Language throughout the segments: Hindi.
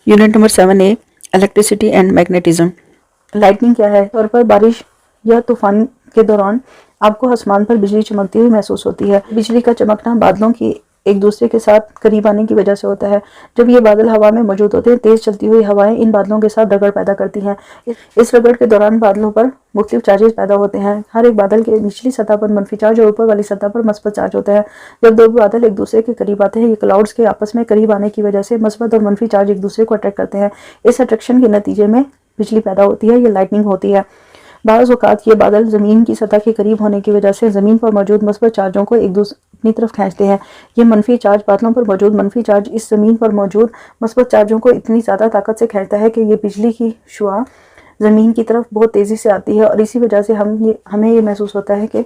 Unit number 7A electricity and magnetism. Lightning क्या है? तौर पर बारिश या तूफान के दौरान आपको आसमान पर बिजली चमकती हुई महसूस होती है। बिजली का चमकना बादलों की एक दूसरे के साथ करीब आने की वजह से होता है। जब ये बादल हवा में मौजूद होते हैं, तेज चलती हुई हवाएं इन बादलों के साथ रगड़ पैदा करती हैं। इस रगड़ के दौरान बादलों पर मुख्तलिफ चार्जेस पैदा होते हैं। हर एक बादल के निचली सतह पर मनफी चार्ज और ऊपर वाली सतह पर मस्बत चार्ज होता है। जब दो बादल एक दूसरे के करीब आते हैं, ये क्लाउड्स के आपस में करीब आने की वजह से मस्बत और मनफी चार्ज एक दूसरे को अट्रैक्ट करते हैं। इस अट्रैक्शन के नतीजे में बिजली पैदा होती है, ये लाइटनिंग होती है। बाज़ औक़ात ये बादल ज़मीन की सतह के करीब होने की वजह से ज़मीन पर मौजूद मस्बत चार्जों को एक दूसरे अपनी तरफ खींचते हैं। ये मनफी चार्ज बादलों पर मौजूद मनफी चार्ज इस ज़मीन पर मौजूद मस्बत चार्जों को इतनी ज़्यादा ताकत से खींचता है कि ये बिजली की शुआ ज़मीन की तरफ बहुत तेज़ी से आती है और इसी वजह से हमें ये महसूस होता है कि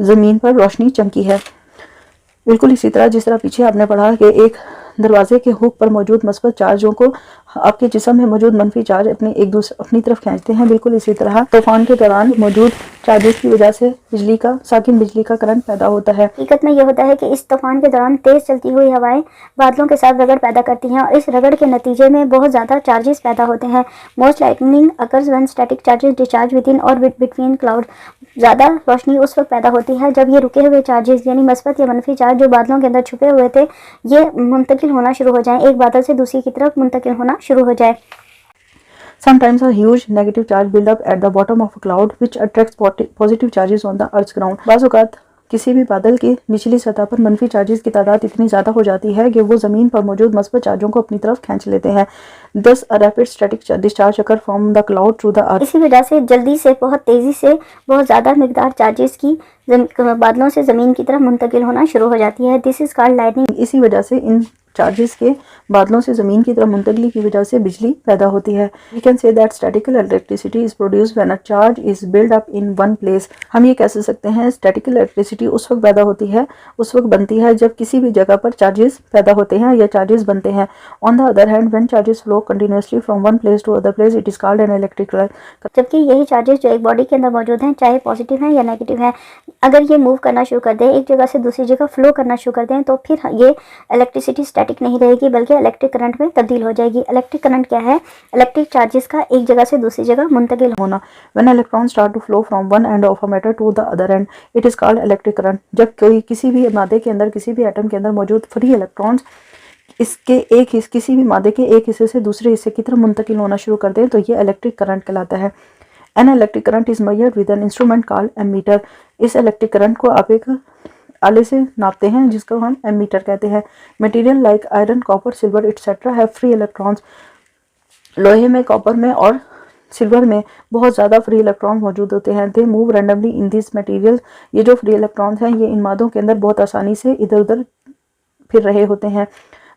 ज़मीन पर रोशनी चमकी है। बिल्कुल इसी तरह जिस तरह पीछे आपने पढ़ा कि एक दरवाजे के हुक पर मौजूद मस्बत चार्जों को आपके जिस्म में मौजूद मनफी चार्ज अपनी तरफ खींचते हैं। बिल्कुल इसी तरह तूफान के दौरान मौजूद चार्जेस की वजह से बिजली का करंट पैदा होता है। हकीकत में यह होता है कि इस तूफान के दौरान तेज चलती हुई हवाएं बादलों के साथ रगड़ पैदा करती हैं और इस रगड़ के नतीजे में बहुत ज़्यादा चार्जेस पैदा होते हैं। Most lightning occurs when static charges discharge with in और बिटवीन क्लाउड। ज़्यादा रोशनी उस वक्त पैदा होती है जब ये रुके हुए चार्जेस यानी मस्बत या मनफी चार्ज जो बादलों के अंदर छुपे हुए थे, ये मुंतकिल होना शुरू हो जाए, एक बादल से दूसरी की तरफ मुंतकिल होना शुरू हो जाए। Sometimes a huge negative charge build up at the bottom of a cloud which attracts positive charges on the Earth's ground. बाज़ औक़ात किसी भी बादल की निचली सतह पर मनफी चार्जेस की तादाद इतनी ज़्यादा हो जाती है कि वो ज़मीन पर मौजूद मस्बत चार्जों को अपनी तरफ खींच लेते हैं। Thus a rapid static discharge occur from the cloud to the earth. इसी वजह से जल्दी से बहुत तेज़ी से बहुत ज़्यादा मिकदार चार्जेस की बादलों से ज़मीन की तरफ मुंतकिल होना शुरू हो जाती है। This is called lightning. इसी वजह से इन चार्जेस के बादलों से ज़मीन की तरफ मुंतकली की वजह से बिजली पैदा होती है। We can say that statical electricity is produced when a charge is build up in one place. हम ये कह सकते हैं स्टैटिकल इलेक्ट्रिसिटी उस वक्त पैदा होती है, उस वक्त बनती है जब किसी भी जगह पर चार्जेस पैदा होते हैं या चार्जेस बनते हैं। On the other hand when charges flow continuously from one place to other place it is called an electric current. जबकि यही चार्जेस जो एक बॉडी के अंदर मौजूद हैं, चाहे पॉजिटिव हैं या नेगेटिव हैं, अगर ये मूव करना शुरू कर दें, एक जगह से दूसरी जगह फ्लो करना शुरू कर दें, तो फिर ये इलेक्ट्रिसिटी स्टैटिक नहीं रहेगी बल्कि इलेक्ट्रिक करंट में तब्दील हो जाएगी। इलेक्ट्रिक करंट क्या है? इलेक्ट्रिक चार्जेस का एक जगह से दूसरी जगह मुंतकिल होना। When electrons start to flow from one end of a matter to the other end, it is called electric current. जब कोई किसी भी मादे के अंदर किसी भी एटम के अंदर मौजूद फ्री इलेक्ट्रॉन्स किसी भी मादे के एक हिस्से से दूसरे हिस्से की तरफ मुंतकिल होना शुरू कर दें तो ये इलेक्ट्रिक करंट कहलाता है। An electric current is measured with an instrument called ammeter. इस इलेक्ट्रिक करंट को आप एक आले से नापते हैं जिसको हम एमीटर कहते हैं। Material like iron, copper, silver etcetera have free electrons. लोहे में, कॉपर में और सिल्वर में बहुत ज़्यादा फ्री इलेक्ट्रॉन मौजूद होते हैं। They move randomly in this material. ये जो फ्री इलेक्ट्रॉन्स हैं ये इन मादों के अंदर बहुत आसानी से इधर उधर फिर रहे होते हैं।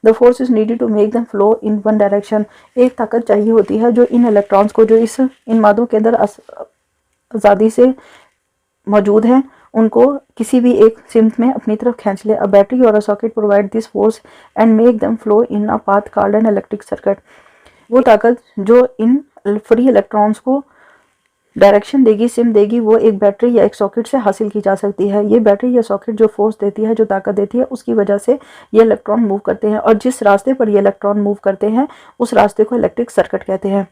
The force is needed to make them flow in one direction. एक ताकत चाहिए होती है जो इन इलेक्ट्रॉन्स को जो इन मादों के अंदर आज़ादी से मौजूद हैं उनको किसी भी एक सिमत में अपनी तरफ खींच ले। अ बैटरी और अ socket provide this force and make them flow in a path called an electric circuit. वो ताकत जो इन फ्री इलेक्ट्रॉन्स को डायरेक्शन देगी, सिम देगी, वो एक बैटरी या एक सॉकेट से हासिल की जा सकती है। ये बैटरी या सॉकेट जो फोर्स देती है, जो ताकत देती है, उसकी वजह से ये इलेक्ट्रॉन मूव करते हैं और जिस रास्ते पर ये इलेक्ट्रॉन मूव करते हैं उस रास्ते को इलेक्ट्रिक सर्किट कहते हैं।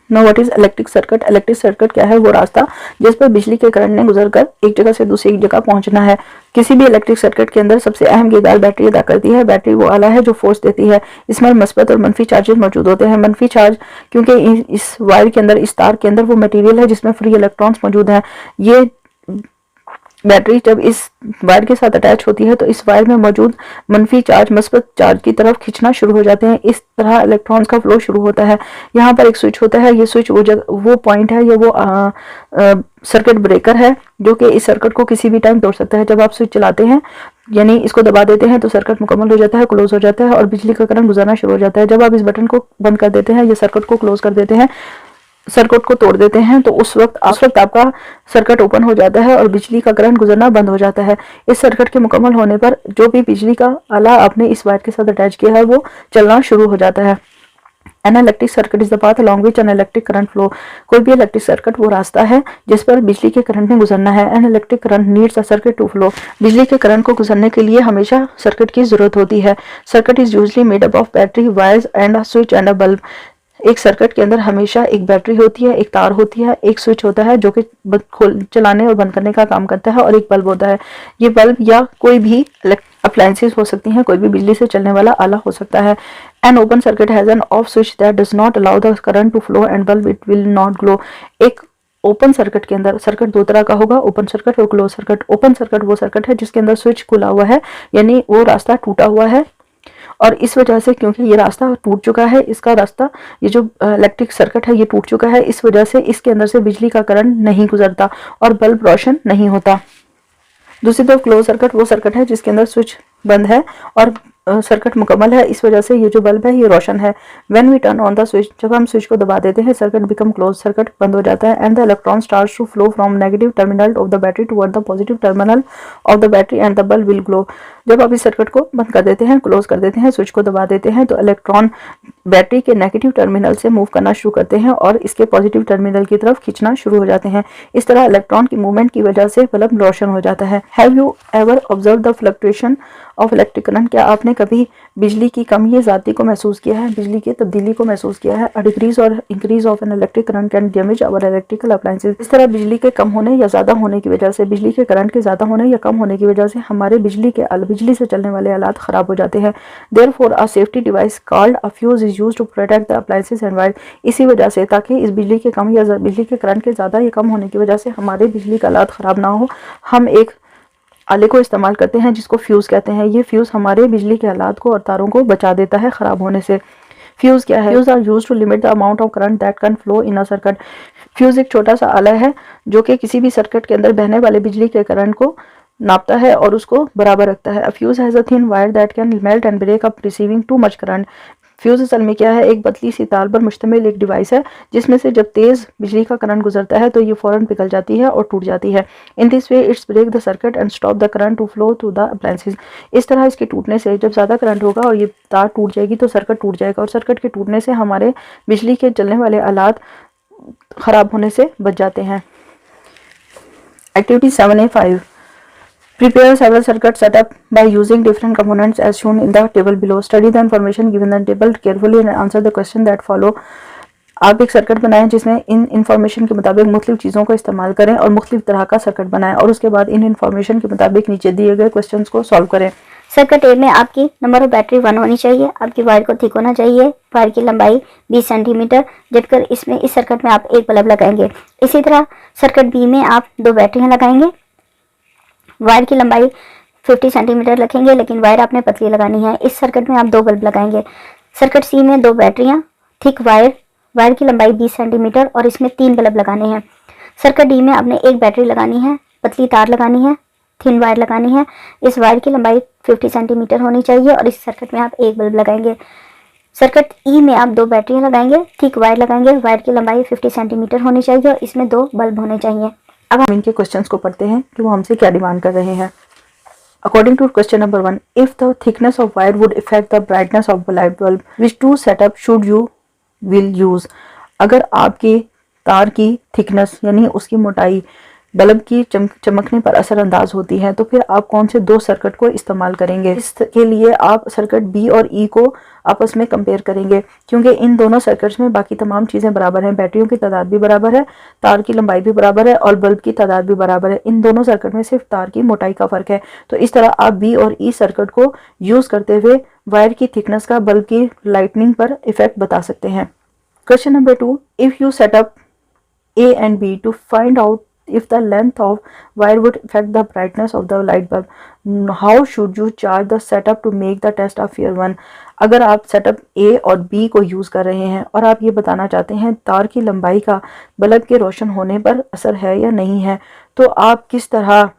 Know what is electric circuit? Electric circuit क्या है? वो रास्ता जिस पर बिजली के करंट ने गुजरकर एक जगह से दूसरी जगह पहुंचना है। किसी भी इलेक्ट्रिक सर्किट के अंदर सबसे अहम किरदार बैटरी अदा करती है। बैटरी वो आला है जो फोर्स देती है। इसमें मस्बत और मनफी चार्जेस मौजूद होते हैं। मनफी चार्ज क्योंकि इस वायर के अंदर, इस तार के अंदर वो मटेरियल है जिसमें फ्री इलेक्ट्रॉन्स मौजूद हैं। ये बैटरी जब इस वायर के साथ अटैच होती है तो इस वायर में मौजूद मनफी चार्ज मस्बत चार्ज की तरफ खींचना शुरू हो जाते हैं। इस तरह इलेक्ट्रॉन्स का फ्लो शुरू होता है। यहाँ पर एक स्विच होता है। ये स्विच वो पॉइंट है या वो सर्किट ब्रेकर है जो कि इस सर्किट को किसी भी टाइम तोड़ सकता है। जब आप स्विच चलाते हैं यानी इसको दबा देते हैं तो सर्किट मुकम्मल हो जाता है, क्लोज हो जाता है और बिजली का करंट गुजरना शुरू हो जाता है। जब आप इस बटन को बंद कर देते हैं या सर्किट को क्लोज कर देते हैं, सर्किट को तोड़ देते हैं, तो उस वक्त आपका सर्किट ओपन हो जाता है और बिजली का करंट गुजरना बंद हो जाता है। इस सर्किट के मुकम्मल होने पर जो भी बिजली का आला आपने इस वायर के साथ अटैच किया है वो चलना शुरू हो जाता है। An electric circuit is the path along which an electric current flow। कोई भी इलेक्ट्रिक सर्किट वो रास्ता है जिस पर बिजली के करंट ने गुजरना है। An electric current needs a circuit to flow. बिजली के करंट को गुजरने के लिए हमेशा सर्किट की जरूरत होती है। Circuit is usually made up of battery, wires and a switch and a bulb. एक सर्किट के अंदर हमेशा एक बैटरी होती है, एक तार होती है, एक स्विच होता है जो कि चलाने और बंद करने का काम करता है, और एक बल्ब होता है। ये बल्ब या कोई भी अप्लायंसेस हो सकती हैं, कोई भी बिजली से चलने वाला आला हो सकता है। An open circuit has an off switch that does not allow the current to flow and bulb it will not glow. एक ओपन सर्किट के अंदर, सर्किट दो तरह का होगा, ओपन सर्किट और क्लोज सर्किट। ओपन सर्किट वो सर्किट है जिसके अंदर स्विच खुला हुआ है, यानी वो रास्ता टूटा हुआ है, और इस वजह से, क्योंकि ये रास्ता टूट चुका है, इसका रास्ता, ये जो इलेक्ट्रिक सर्किट है ये टूट चुका है, इस वजह से इसके अंदर से बिजली का करंट नहीं गुजरता और बल्ब रोशन नहीं होता। दूसरी तरफ क्लोज सर्किट वो सर्किट है जिसके अंदर स्विच बंद है और सर्किट मुकम्मल है, इस वजह से ये जो बल्ब है ये रोशन है। When we turn on the switch, जब हम स्विच को दबा देते हैं, सर्किट बिकम क्लोज, सर्किट बंद हो जाता है। And the electron starts to flow from negative terminal of the battery toward the positive terminal of the battery and the bulb will glow. जब आप इस सर्किट को बंद कर देते हैं, क्लोज कर देते हैं, स्विच को दबा देते हैं, तो इलेक्ट्रॉन बैटरी के नेगेटिव टर्मिनल से मूव करना शुरू करते हैं और इसके पॉजिटिव टर्मिनल की तरफ खींचना शुरू हो जाते हैं। इस तरह इलेक्ट्रॉन की मूवमेंट की वजह से बल्ब रोशन हो जाता है। Have you ever observe the fluctuation of electric current? क्या आपने कभी बिजली की कमी या ज़्यादती को महसूस किया है, बिजली की तब्दीली को महसूस किया है? अ डिक्रीज और increase of an electric current can damage our electrical appliances. इस तरह बिजली के कम होने या ज़्यादा होने की वजह से, बिजली के करंट के ज़्यादा होने या कम होने की वजह से हमारे बिजली से चलने वाले आलात ख़राब हो जाते हैं। Therefore a safety device called a fuse is used to protect the appliances and wire. इसी वजह से, ताकि इस बिजली के कम या बिजली के करंट के ज़्यादा या कम होने की वजह से हमारे बिजली का आलात ख़राब ना हो, हम एक आले को इस्तेमाल करते हैं जिसको फ्यूज़ कहते हैं। ये फ्यूज़ हमारे बिजली के आलात को और तारों को बचा देता है ख़राब होने से। फ्यूज़ क्या है? Fuse are used to limit the amount of current that can flow in a circuit. Fuse एक छोटा सा आला है जो कि किसी भी सर्किट के अंदर बहने वाले बिजली के करंट को नापता है और उसको बराबर रखता है। A fuse has a thin wire that can melt and break up receiving too much current. Fuse असल में क्या है? एक पतली सी तार पर मुश्तमिल एक डिवाइस है जिसमें से जब तेज़ बिजली का करंट गुजरता है तो ये फ़ौरन पिघल जाती है और टूट जाती है। In this way it's break the circuit and stop the current to flow through the appliances. इस तरह इसके टूटने से, जब ज़्यादा करंट होगा और ये तार टूट जाएगी तो सर्किट टूट जाएगा, और सर्किट के टूटने से हमारे बिजली के चलने वाले आलात ख़राब होने से बच जाते हैं। Activity 7A5 Prepare several circuit setup by using different components as shown in the table below. Study the information given in the table carefully and answer the question that follow. आप एक सर्किट बनाएं जिसमें इन इंफॉर्मेशन के मुताबिक मुख्तलिफ चीज़ों को इस्तेमाल करें और मुख्तलिफ तरह का सर्किट बनाएं, और उसके बाद इन इंफॉर्मेशन के मुताबिक नीचे दिए गए क्वेश्चंस को सॉल्व करें। सर्किट ए में आपकी नंबर ऑफ बैटरी 1 होनी चाहिए, आपकी वायर को थिक होना चाहिए, वायर की लंबाई 20 सेंटीमीटर, जबकि इसमें इस सर्किट में आप एक बल्ब लगाएंगे। इसी तरह सर्किट बी में आप 2 बैटरियां लगाएंगे, वायर की लंबाई 50 सेंटीमीटर रखेंगे, लेकिन वायर आपने पतली लगानी है। इस सर्किट में आप 2 बल्ब लगाएंगे। सर्किट सी में 2 बैटरियां, थिक वायर, वायर की लंबाई 20 सेंटीमीटर और इसमें 3 बल्ब लगाने हैं। सर्किट डी में आपने एक बैटरी लगानी है, पतली तार लगानी है, थिन वायर लगानी है। इस वायर की लंबाई 50 सेंटीमीटर होनी चाहिए और इस सर्किट में आप एक बल्ब लगाएंगे। सर्किट ई में आप 2 बैटरियां लगाएंगे, थिक वायर लगाएंगे, वायर की लंबाई 50 सेंटीमीटर होनी चाहिए और इसमें 2 बल्ब होने चाहिए। अब हम इनके क्वेश्चंस को पढ़ते हैं कि वो हमसे क्या डिमांड कर रहे हैं। According to question number 1, if the thickness of wire would effect the brightness of light bulb, which to setup should you will use? अगर आपके तार की थिकनेस यानी उसकी मोटाई बल्ब की चमकने पर असरअंदाज होती है तो फिर आप कौन से 2 सर्किट को इस्तेमाल करेंगे? इसके लिए आप सर्किट बी और ई को आपस में कंपेयर करेंगे, क्योंकि इन दोनों सर्किट्स में बाकी तमाम चीज़ें बराबर हैं। बैटरियों की तादाद भी बराबर है, तार की लंबाई भी बराबर है और बल्ब की तादाद भी बराबर है। इन दोनों सर्किट में सिर्फ तार की मोटाई का फ़र्क है। तो इस तरह आप बी और ई सर्किट को यूज़ करते हुए वायर की थिकनेस का बल्ब की लाइटनिंग पर इफेक्ट बता सकते हैं। Question number 2, if you setup A and B to find out if the length of wire would affect the brightness of the light bulb, how should you charge the setup to make the test a fair one? अगर आप सेटअप ए और बी को यूज़ कर रहे हैं और आप ये बताना चाहते हैं तार की लंबाई का बल्ब के रोशन होने पर असर है या नहीं है, तो आप किस तरह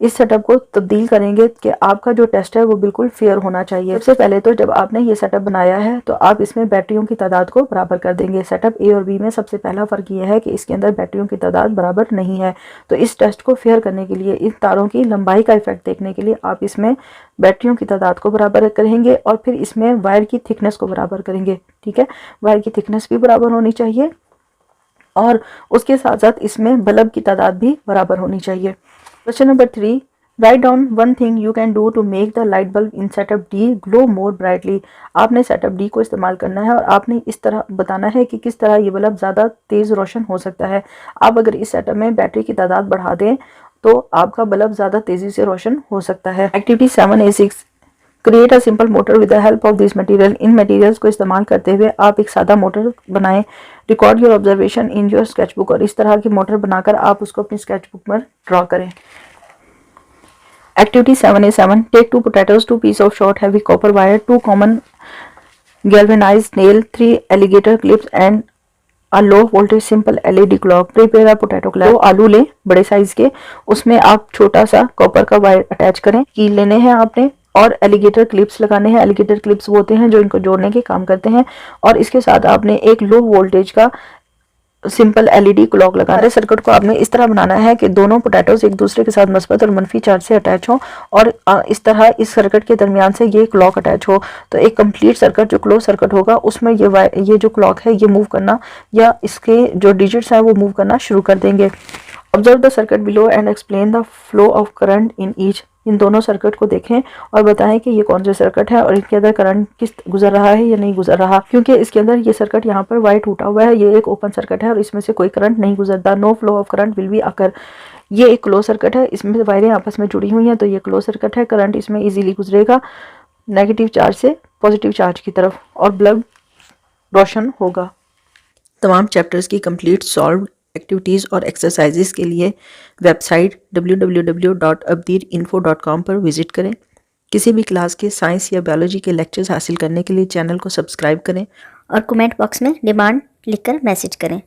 इस सेटअप को तब्दील करेंगे कि आपका जो टेस्ट है वो बिल्कुल फेयर होना चाहिए। सबसे पहले तो जब आपने ये सेटअप बनाया है तो आप इसमें बैटरियों की तादाद को बराबर कर देंगे। सेटअप ए और बी में सबसे पहला फ़र्क ये है कि इसके अंदर बैटरियों की तादाद बराबर नहीं है। तो इस टेस्ट को फेयर करने के लिए, इन तारों की लंबाई का इफेक्ट देखने के लिए आप इसमें बैटरियों की तादाद को बराबर करेंगे और फिर इसमें वायर की थिकनेस को बराबर करेंगे। ठीक है, वायर की थिकनेस भी बराबर होनी चाहिए और उसके साथ साथ इसमें बल्ब की तादाद भी बराबर होनी चाहिए। Question number 3, write down one thing you can do to make the light bulb in setup D glow more brightly. आपने सेटअप डी को इस्तेमाल करना है और आपने इस तरह बताना है कि किस तरह ये बल्ब ज़्यादा तेज़ रोशन हो सकता है। आप अगर इस सेटअप में बैटरी की तादाद बढ़ा दें तो आपका बल्ब ज़्यादा तेज़ी से रोशन हो सकता है। Activity 7A6, create a simple motor with the help of this material. In materials को इस्तेमाल करते हुए आप एक सादा मोटर बनाएं। Record your observation in your sketchbook, और इस तरह की मोटर बनाकर आप उसको अपनी स्केचबुक में ड्रॉ करें। Activity 7A7, take 2 potatoes, 2 pieces of short heavy copper wire, 2 common galvanized nail, 3 alligator clips and a low voltage simple LED clock. Prepare a potato clamp. 2 आलू लें बड़े साइज के, उसमें आप छोटा सा कॉपर का वायर अटैच करें। कील लेने हैं आपने और एलिगेटर क्लिप्स लगाने हैं। एलिगेटर क्लिप्स वो होते हैं जो इनको जोड़ने के काम करते हैं। और इसके साथ आपने एक लो वोल्टेज का सिंपल LED क्लॉक लगाना है। सर्किट को आपने इस तरह बनाना है कि दोनों पोटैटोस एक दूसरे के साथ मस्बत और मनफी चार्ज से अटैच हो और इस तरह इस सर्किट के दरमियान से ये क्लॉक अटैच हो। तो एक कंप्लीट सर्किट जो क्लोज सर्किट होगा उसमें ये जो क्लॉक है ये मूव करना या इसके जो डिजिट्स हैं वो मूव करना शुरू कर देंगे। Observe the circuit below and explain the flow of current in each. इन दोनों सर्किट को देखें और बताएं कि ये कौन से सर्किट है और इनके अंदर करंट किस गुजर रहा है या नहीं गुजर रहा, क्योंकि इसके अंदर ये सर्किट यहाँ पर वायर टूटा हुआ है। ये एक ओपन सर्किट है और इसमें से कोई करंट नहीं गुजरता। No flow of current will be occur. ये एक क्लोज सर्किट है, इसमें वायरें आपस में जुड़ी हुई हैं तो ये क्लोज सर्किट है। करंट इसमें ईजिली गुजरेगा नेगेटिव चार्ज से पॉजिटिव चार्ज की तरफ और बल्ब रोशन होगा। तमाम चैप्टर्स की कंप्लीट सॉल्व एक्टिविटीज़ और एक्सरसाइजेस के लिए वेबसाइट www.abdirinfo.com पर विज़िट करें। किसी भी क्लास के साइंस या बायोलॉजी के लेक्चर्स हासिल करने के लिए चैनल को सब्सक्राइब करें और कमेंट बॉक्स में डिमांड लिखकर मैसेज करें।